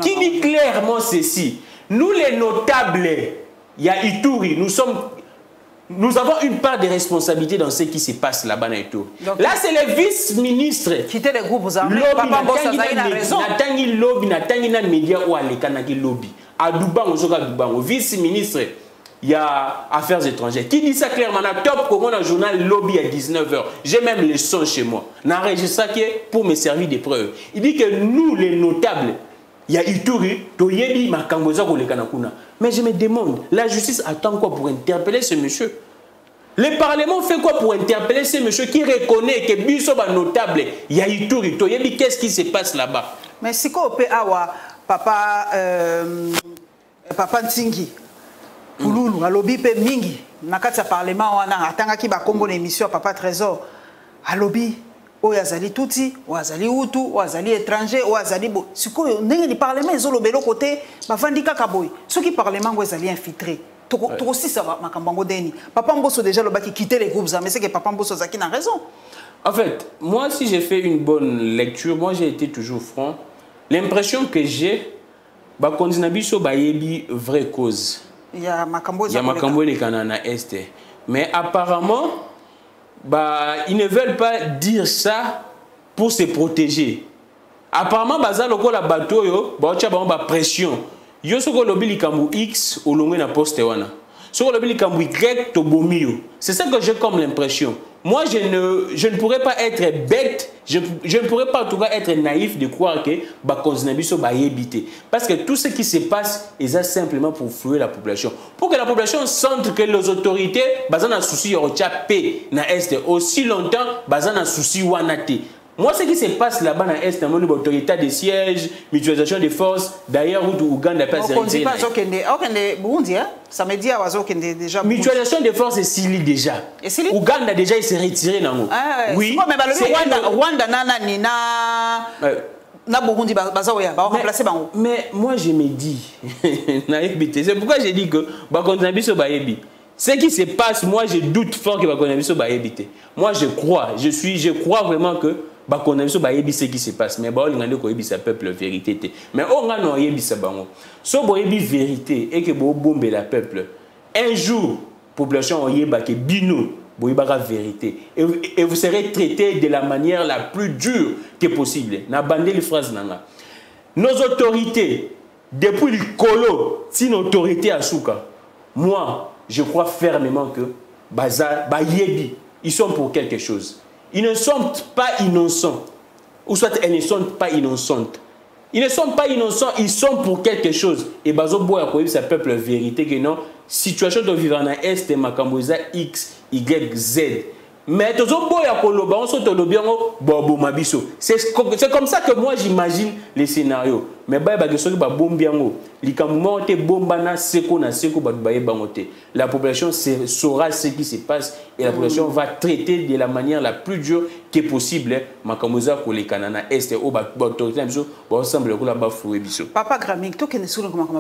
Qui dit clairement ceci. Nous les notables, il y a Ituri, nous avons une part de responsabilité dans ce qui se passe là-bas. Là, c'est le vice-ministre. Quitter les groupes armés. Vice-ministre, il y a affaires étrangères. Qui dit ça clairement? On a top comme un journal lobby à 19h. J'ai même le son chez moi. N'enregistre ça pour me servir de preuve. Il dit que nous, les notables, il y a Ituri, Toyebi, Makamboza, Kolekanakuna. Mais je me demande, la justice attend quoi pour interpeller ce monsieur? Le Parlement fait quoi pour interpeller ce monsieur qui reconnaît que Bissoba notable, il y a Ituri, Toyebi, qu'est-ce qui se passe là-bas? Mais si quoi awa papa Ntingi, Pouloulou, alobi pe mingi, nakati ya Parlement wana atanga ki ba kombo na émission papa Trésor, alobi Oazali Touti, Oazali Hutu, Oazali étranger, Oazali Bo. Ce que le Parlement est au bélo côté, Bafandika Kaboy. Ce qui Parlement est infiltré. Tout aussi ça va, Makambango Deni. Papa Mbosso déjà le qui quitter les groupes, mais c'est que Papa Mbosso Zaki a raison. En fait, moi si j'ai fait une bonne lecture, moi j'ai été toujours franc. L'impression que j'ai, Bakondinabiso Bayebi vraie cause. Il y a Makambo les Kanana Est. Mais apparemment, ils ne veulent pas dire ça pour se protéger. Apparemment, bazaloko la bateau yo, ba pression. Yo soko lobi likambu X au long na poste wana. Soko lobi likambu Y to bomio. C'est ça que j'ai comme l'impression. Moi, je ne pourrais pas être bête, je ne pourrais pas en tout cas être naïf de croire que Bakonzinabiso va y habiter. Parce que tout ce qui se passe est simplement pour flouer la population. Pour que la population sente que les autorités, bazan un souci yorocha paix na est aussi longtemps, bazan un souci wanate. Moi, ce qui se passe là-bas dans l'Est, c'est l'autorité des sièges, mutualisation des forces. D'ailleurs, Ouganda passe déjà. Ça me dit déjà. Mutualisation des forces, c'est Sili déjà. Ouganda déjà, il s'est retiré. Oui. Rwanda, mais moi, je me dis, c'est pourquoi j'ai dit que ce qui se passe, moi, je doute fort que Bakonamiso va éviter. Moi, je crois vraiment que Bakonamiso va éviter ce qui se passe. Mais on a dit qu'on évite sa peuple vérité. Mais on a non évité ça. Si on évite vérité et que on bombe la peuple, un jour, population on yéba que bino, on yéba la vérité. Et vous serez traité de la manière la plus dure que possible. Na bandé les phrases nanga. Nos autorités, depuis le colo, si nos autorités à Souka, moi, je crois fermement que Bayebi, ils sont pour quelque chose. Ils ne sont pas innocents. Ou soit elles ne sont pas innocentes. Ils ne sont pas innocents, ils sont pour quelque chose. Et Bazo Boya Koyebi, ça peuple la vérité que non, situation de vivre en Est, Makamboza X, Y, Z. Mais c'est comme ça que moi j'imagine les scénarios. Mais la population saura ce qui se passe et la population va traiter de la manière la plus dure que possible. Papa Gramik, tu as une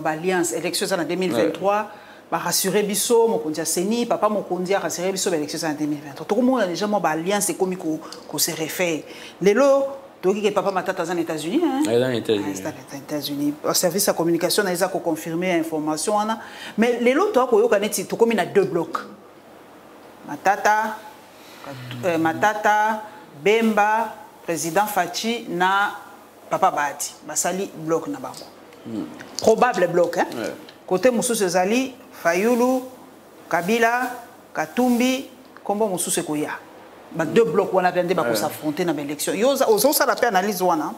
alliance élection en 2023. rassurer biso mokonzi ya Seni papa mokonzi a rassurer biso l'élection en 2023 tout le monde a déjà mo ba alliance comme ko se refaire lelo donc que papa Matata aux États-Unis hein aux États-Unis au service de communication na isa ko confirmer information mais lelo to ko yoka neti to comme na deux blocs Matata Bemba président Fachi na papa Badi basali bloc na bango probable bloc hein côté Moussou Zali Fayulu Kabila Katumbi kombo Moussou Koya ba deux blocs on a bien ba ko s'affronter na l'élection yo ozo ça la analyse wana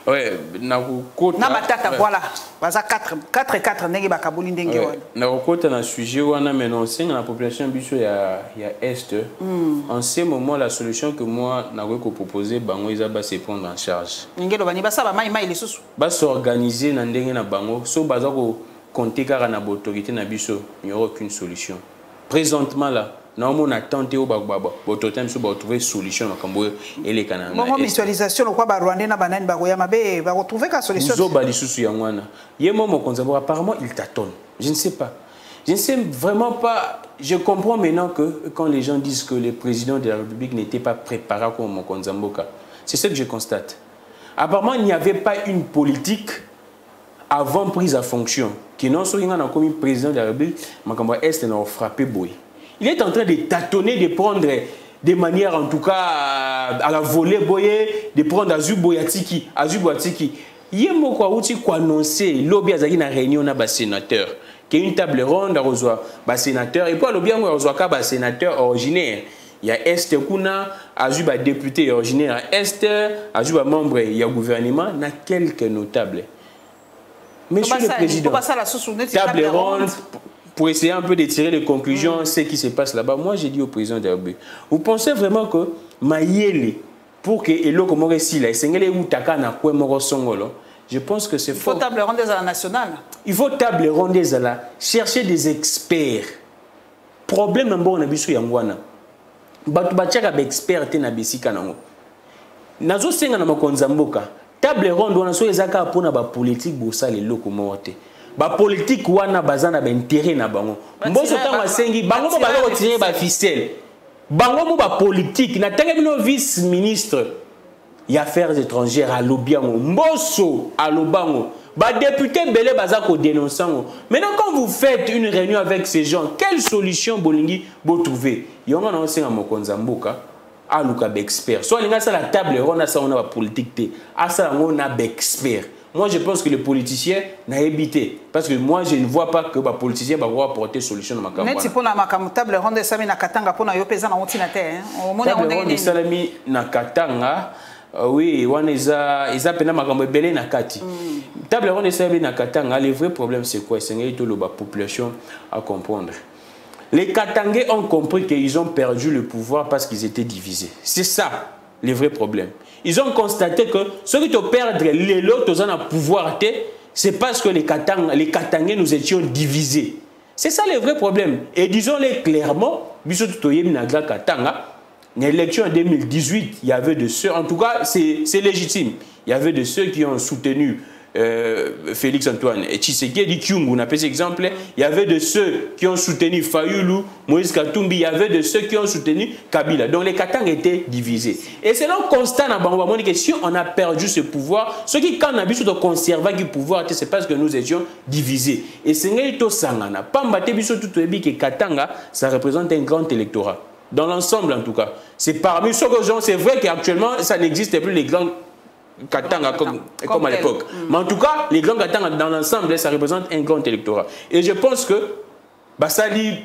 ouais na kota na Matata voilà baza 4 ndenge ba kabuli ndenge wana na kota na sujet wana mais non c'est la population biso ya est en ce moment la solution que moi na ko proposer bango ils ba se prendre en charge ngelo bani basa ba mai les sous ba s'organiser na ndenge na bango so baza ko compter car na autorité na biso il n'y aura aucune solution présentement là non on a tenté au bababa autorité biso ba trouver solution na kambo ele kana bon mutualisation quoi ba Rwanda na banani ba koya mabe ba retrouver ka solution zo ba lisusu ya ngwana ye momo konzabo apparemment il tâtonne je ne sais pas je ne sais vraiment pas je comprends maintenant que quand les gens disent que le président de la République n'était pas préparé comme Mokonzamboka c'est ce que je constate apparemment il n'y avait pas une politique avant prise à fonction qui non seulement comme président de la République Makamba Est n'a frappé boy il est en train de tâtonner de prendre de manière en tout cas à la volée boyé de prendre Azu Boyatiki yemo kwa uti ko annoncer lobby azaki na réunion na ba sénateur qui est une table ronde à rejoindre ba sénateur et puis lobby ngo rejoindre ka ba sénateur originaire il y a Est kuna Azu ba député originaire Est Azu ba membre il y a gouvernement na quelques notables. Monsieur le Président, table ronde pour essayer un peu de tirer les conclusions, ce qui se passe là-bas. Moi, j'ai dit au président de la République, vous pensez vraiment que Mayele, pour que Elo Komore Sila, je pense que c'est faux. Il faut table ronde à la nationale. Il faut table ronde à la chercher des experts. Problème en bon abisu yangwana. Batu bachaka ba expert te na bisika nango. Nazo senga na makonzamboka. Table ronde wana so ezaka pona ba politique bosa le loko morte. Ba politique wana bazana ba intérêt na bango. Mboso tango asengi bango mo balo tirer ba ficelle. Bango mo ba politique na tanga bino vice ministre y affaires étrangères à Lobiango. Mboso à Lobango. Ba député belé bazako dénonçango. Maintenant quand vous faites une réunion avec ces gens, quelle solution bolingi bo trouver? Yonga na senga mokonzamboka. À Luka expert. Soit il y a la table ronde à ça on a politique té. À ça on a expert. Moi je pense que les politiciens n'a évité parce que moi je ne vois pas que les politiciens va pouvoir apporter solution dans ma campagne. Net pour na table ronde ça na katanga pour na yo pesa na ontina té hein. Table ronde salami na katanga oui on eza pena makambo belé na kati. Table ronde salami na katanga le vrai problème c'est quoi? C'est que la population à comprendre. Les Katangais ont compris qu'ils ont perdu le pouvoir parce qu'ils étaient divisés. C'est ça, le vrai problème. Ils ont constaté que ceux qui ont perdu les autres ont un pouvoir, c'est parce que les Katangais nous étions divisés. C'est ça le vrai problème. Et disons-le clairement, l'élection en 2018, il y avait de ceux, en tout cas c'est légitime, il y avait de ceux qui ont soutenu Félix Antoine et Tshisekedi Kyungu, on a pris cet exemple. Il y avait de ceux qui ont soutenu Fayulu, Moïse Katumbi, il y avait de ceux qui ont soutenu Kabila. Donc les Katang étaient divisés. Et c'est là constat dans Bangwa que si on a perdu ce pouvoir, ceux qui quand on a besoin de conserver le pouvoir, c'est parce que nous étions divisés. Et c'est ce Sangana. Pambate biso tout que Katanga, ça représente un grand électorat. Dans l'ensemble en tout cas. C'est parmi ceux que gens, c'est vrai qu'actuellement ça n'existe plus les grands Katanga comme à l'époque. Mais en tout cas, les grands Katanga dans l'ensemble, ça représente un grand électorat. Et je pense que Basali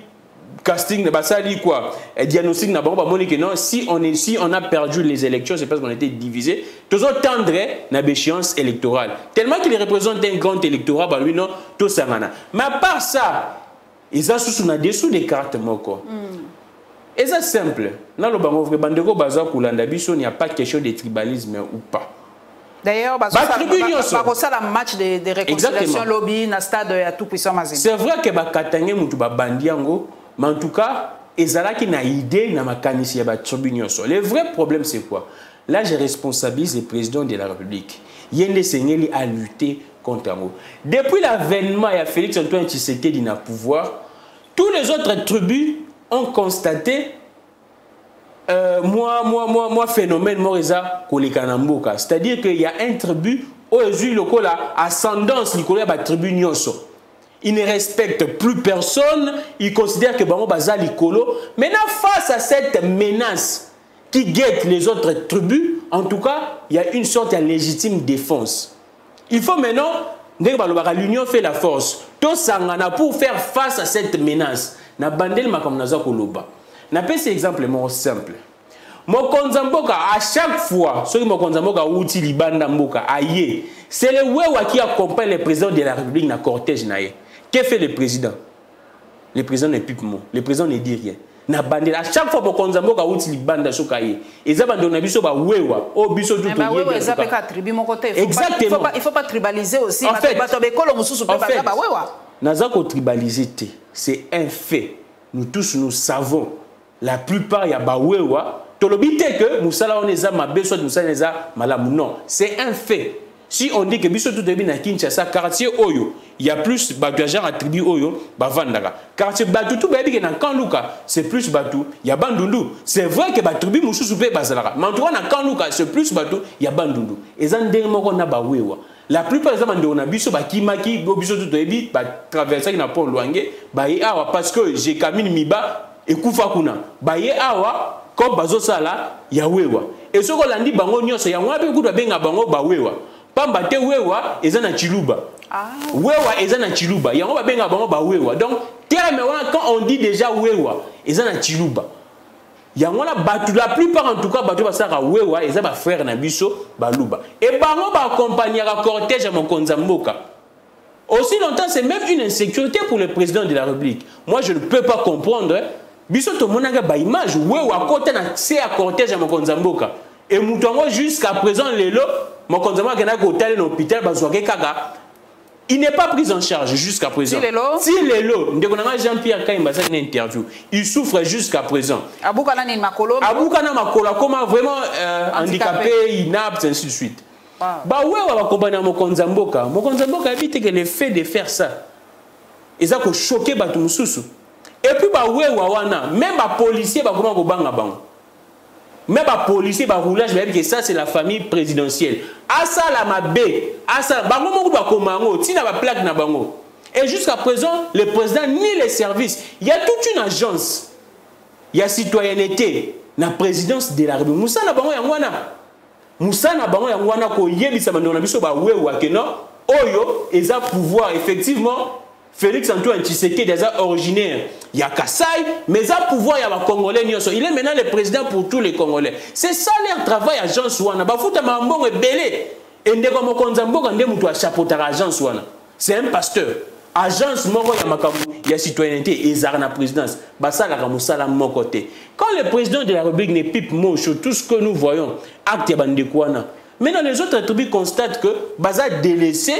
casting, Basali quoi, diagnostic n'a pas que non, si on a perdu les élections, c'est parce qu'on était divisés. Tous autres tendrait na échéance électorale. Tellement qu'il représente un grand électorat, bah lui non, tout ça mana. Mais à part ça, ils ont sous dessous des cartes moko. Et c'est simple. Dans le Bango, Bandeko Baza Koulanda Biso, il n'y a pas question de tribalisme ou pas. D'ailleurs, il y a un match de réconciliation lobby dans le stade à tout puissant. C'est vrai que Bakatangé Moutuba Bandiango, mais en tout cas, Ezala qui n'a idée n'a makanisi ya tribunal. Le vrai problème c'est quoi? Là, je responsabilise le président de la République. Yende Sengeli a lutté contre Ango. Depuis l'avènement, il y a Félix Antoine Tshisekedi n'a pouvoir. tous les autres tribus ont constaté moi phénomène Moreza Kolekanamboka. C'est-à-dire qu'il y a un tribu où il y a ascendance de la tribu Nyoso. Il ne respecte plus personne, il considère que Bango Baza Likolo. Maintenant, face à cette menace qui guette les autres tribus, en tout cas, il y a une sorte de légitime défense. Il faut maintenant, l'union fait la force. Tout ça, pour faire face à cette menace. Na bandel makamnaza koloba. Na pese exemple simple. Mokonza mboka à chaque fois, ceux qui mokonza mboka outi libanda mboka aye, c'est le wewa qui accompagne le président de la République dans le cortège naie. Que fait le président? Le président ne pipe mot, le président ne dit rien. Na bandel à chaque fois mokonza mboka outi libanda sokaye. Eza bandona biso ba wewa, o biso tout ba wewa eza peka tribu mon côté. Exactement. Il faut pas tribaliser aussi. En fait, Nazako tribaliser, c'est un fait. Nous tous nous savons. La plupart y a ba wewa. Tolobite que Moussala on est à Mabé, soit Moussala on est à Malamou. Non, c'est un fait. Si on dit que Biso tout début na Kinshasa, quartier Oyo, il y a plus de gens attribués Oyo, Bavandara. Quartier Batou, tout baby qui na Kanluka, c'est plus Batou, il y a Bandundu. C'est vrai que Batribu Moussou Soupé Bazalara. Mais en tout cas, na Kanluka, c'est plus Batou, il y a Bandundu. Et ça, on a ba wewa. La plupart des gens on a Biso Bakimaki, Biso tout début, traverser na pont Luangue, Baye Awa, parce que j'ai Kamine Miba et Koufakuna. Baye Awa, comme bazo sala ya wewa et ce qu'on a dit bango nyonso ya ngwa be kuda benga bango ba wewa pamba te wewa eza na chiluba wewa eza na chiluba ya ngwa benga bango ba wewa donc terme wana quand on dit déjà wewa eza na chiluba ya ngwa batu la plupart en tout cas batu basaka wewa eza ba frère na biso baluba et bango ba accompagner la cortège à Mokonza mboka. Aussi longtemps c'est même une insécurité pour le président de la République. Moi je ne peux pas comprendre. Biso to monanga ba image wewa côté na c'est à cortège à Mokonza mboka et mutongo jusqu'à présent lelo Mokonza mboka na hôtel dans l'hôpital bazwake kaka il n'est pas pris en charge jusqu'à présent. Si lelo ndeko na Jean-Pierre Kaimba ça une interview il souffre jusqu'à présent. Abukana ni makolo comment vraiment handicapé inapte ainsi de suite. Ba wewa ba kompana Mokonza mboka habite que le fait de faire ça ils a ko choquer batu mususu. Et puis, même les policiers, même les policiers, que ça c'est la famille présidentielle. Asa la mabé, asa, plaque na bango. Et jusqu'à présent, le président ni les services. Il y a toute une agence. Il y a citoyenneté, la présidence de la République. Moussa na bango yangwana. Moussa na bango yangwana ko yebisa mandona biso ba wewa ke non. Oyo, ils ont pouvoir effectivement. Félix Antoine Tshisekedi déjà originaire, il y a Kassai, mais il a pouvoir, il y a les Congolais. Il est maintenant le président pour tous les Congolais. C'est ça leur travail à agence Wana. Bafuta Mambon est belé. Et ndeko Mokonza mboka ndé mutu a chapeauter agence Wana. C'est un pasteur. Agence moko ya makamu, il y a citoyenneté et zarna présidence. Basa la kamusala mon côté. Quand le président de la République ne pipe mot sur tout ce que nous voyons, acte bandekwana. Maintenant les autres tribus constatent que Baza délaissé.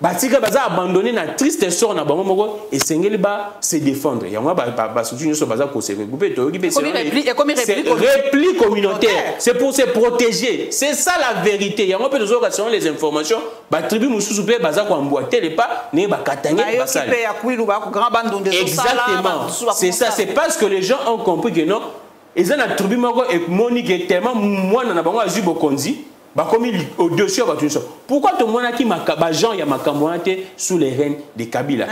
Batika baza abandonné na triste sort na bango moko et sengeli ba se défendre. Ya moi ba soutenu so baza ko se regrouper to yoki repli communautaire. C'est pour se protéger. C'est ça la vérité. Ya moi peut toujours selon les informations ba tribu mususu pe baza ko emboîter les pas ne ba katange ba ça. Exactement. C'est ça, c'est parce que les gens ont compris que non, ils ont la tribu moko et Monique tellement moi na bango azu bokonzi. Au-dessus, pourquoi tout le monde a qui Jean y a sous les règnes de Kabila?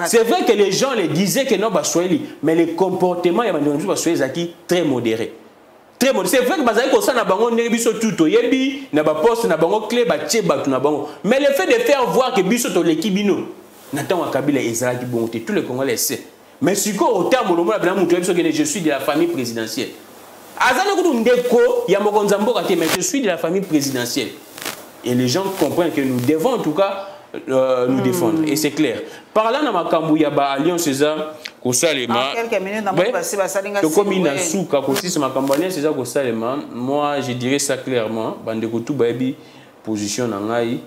C'est vrai que les gens les disaient que non, mais le comportement y a très modéré. Très modéré. C'est vrai que mais le fait de faire voir que Biso l'équibino, Nathan Kabila et Zalaki Bonté, tous les Congolais savent. Mais si au terme, je suis de la famille présidentielle. Mais je suis de la famille présidentielle. Et les gens comprennent que nous devons en tout cas nous défendre. Et c'est clair. Par là, dans ma Kambouya, Alliance César, moi je dirais ça clairement. Bandekutu Baby, position Nangaï.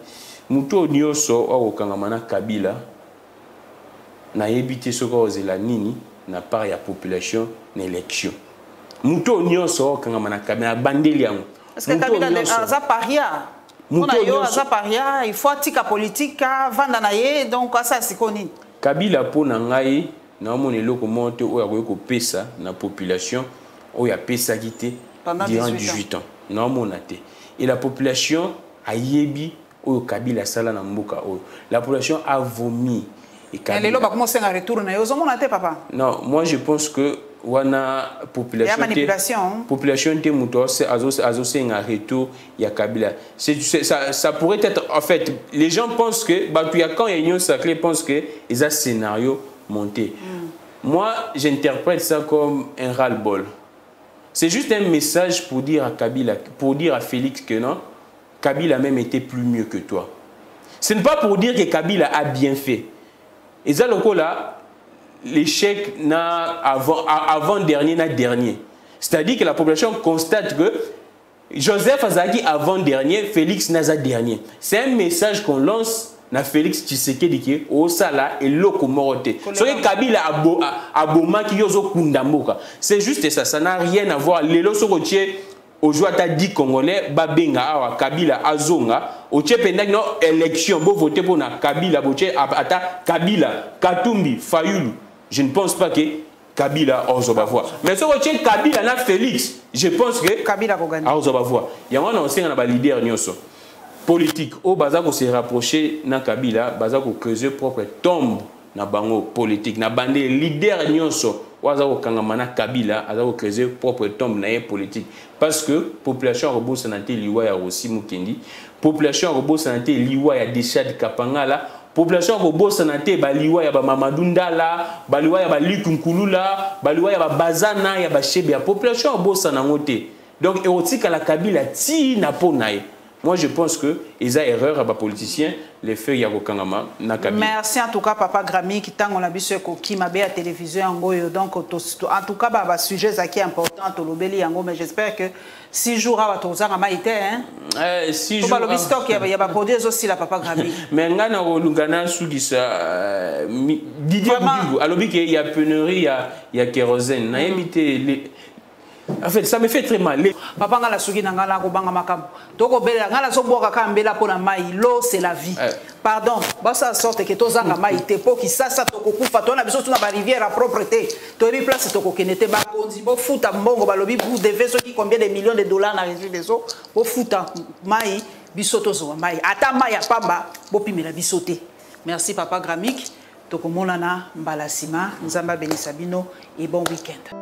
Muto Nyoso, Okangamana Kabila, n'a évité ce que la Nini, n'a pas la population, l'élection. Muto Nyoso, Kangamana Kabila, Bandelian. Est-ce que Kabila a paria? Il faut tika politique, Vandanaye, donc ça c'est connu. Kabila pour Nangaï, naomona eloko monte oyo akoki kopesa na population oyo apesaki te durant 18 ans naomona te et la population ayebi oyo Kabila asala na mboka oyo la population a vomi et Kabila retour na ozomona te papa. Non, moi je pense que wana population te muto azosenga retour ya Kabila. Ça pourrait être en fait les gens pensent que quand Union Sacrée pense que ils a scénario monté. Moi j'interprète ça comme un ras-le-bol. C'est juste un message pour dire à Kabila, pour dire à Félix que non, Kabila même était plus mieux que toi. Ce n'est pas pour dire que Kabila a bien fait. Et ça là l'échec avant-dernier n'a dernier. C'est-à-dire que la population constate que Joseph Azaki avant-dernier, Félix Naza dernier. C'est un message qu'on lance na Félix Tshisekedi qui au sala et loko moroté. Ce que Kabila aboma qui yozo kundamboka. C'est juste ça, ça n'a rien à voir. Les loso rotier aujourd'hui t'as dit congolais babenga awa Kabila azonga otie pendant no élection bo voter pour na Kabila botie ata Kabila Katumbi Fayulu. Je ne pense pas que Kabila ozoba voir. Mais ce que Kabila na Félix, je pense que Kabila va gagner. Ozoba voir. Il y a un ancien leader nyoso politique au bazako se rapprocher na Kabila, bazako creuser propre tombe na bango politique na bande leader nyoso wazako kangamana Kabila, azako creuser propre tombe na politique parce que population robo santé liwa ya Rossi Mukendi, population robo santé liwa ya Deshad Kapangala, population robo santé baliwa ya ba Mamadou Ndala, baliwa ya ba Likunkulula, baliwa ya ba Bazana ya ba Shebe ya population robo sanangote. Donc érotique à la Kabila ti na ponaye. Moi, je pense que ils ont erreur à les politiciens, les faits Yako Kangama, Nakabi. Merci en tout cas, Papa Grami, qui t'a qui m'a bien à la télévision. Donc, en tout cas, bah, sujet qui est important, mais j'espère que 6 jours à Tozara Maïté. 6 jours. Il y a pas produit aussi la Papa Grami. Mais on a Lugana Sougisa, Didier Boudibou, alors qu'il y a pénurie, il y a kérosène. En fait, ça me fait très mal. Papa ngala sugi na ngala ko banga makam. Toko bela ngala so boka ka mbela pona mai, l'eau c'est la vie. Pardon, ba ça sorte que to zanga mai te po ki sasa toko kufa to na biso tuna ba rivière à propreté. To ri place toko kenete ba konzi bo futa mbongo ba lobi vous devez ce qui combien de millions de dollars na régie des eaux bo futa mai biso to zo mai. Ata mai ya pamba bo pimela biso te. Merci Papa Gramik. Toko monana mbala sima, nzamba benisabino et bon week-end.